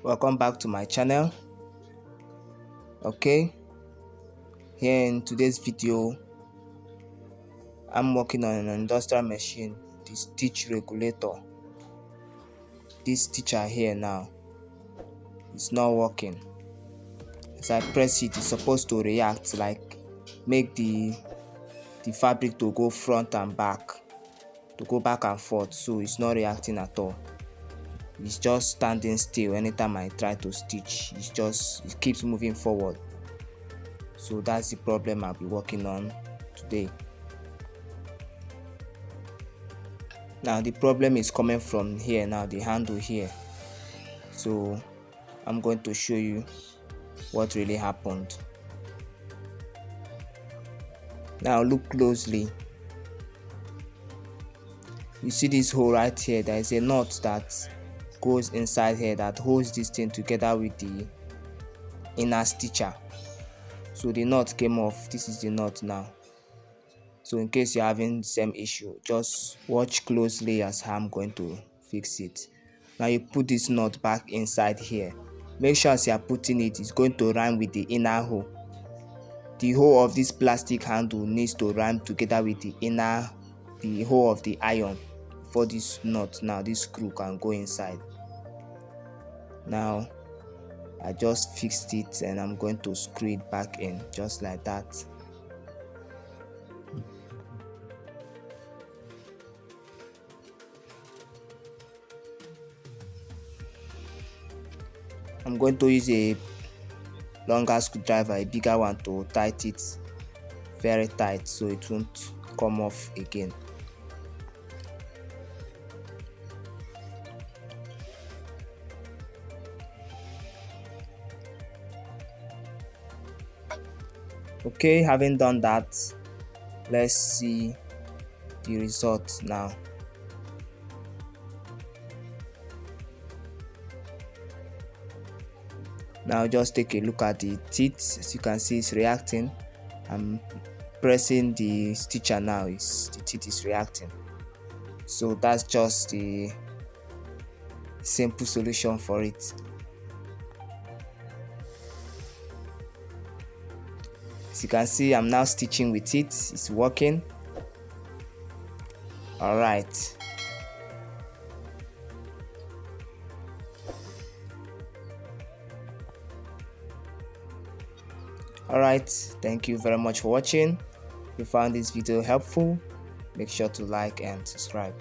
Welcome back to my channel. Okay, here in today's video I'm working on an industrial machine, the stitch regulator. This stitcher here now is not working. As I press it, it's supposed to react, like make the fabric to go front and back, to go back and forth. So it's not reacting at all. It's just standing still anytime I try to stitch. It keeps moving forward. So that's the problem I'll be working on today. Now the problem is coming from here, now the handle here. So I'm going to show you what really happened. Now look closely. You see this hole right here? There is a nut that goes inside here that holds this thing together with the inner stitcher. So the nut came off. This is the nut now. So in case you're having the same issue, just watch closely as I'm going to fix it. Now you put this nut back inside here. Make sure as you're putting it, it's going to rhyme with the inner hole. The hole of this plastic handle needs to rhyme together with the hole of the iron for this nut. Now this screw can go inside. Now I just fixed it and I'm going to screw it back in just like that. I'm going to use a longer screwdriver, a bigger one, to tighten it very tight so it won't come off again. Okay, having done that, let's see the result now. Now just take a look at the teeth. As you can see, it's reacting. I'm pressing the stitcher now, the teeth is reacting. So that's just the simple solution for it. As you can see, I'm now stitching with it. It's working. Alright. Alright, thank you very much for watching. If you found this video helpful, make sure to like and subscribe.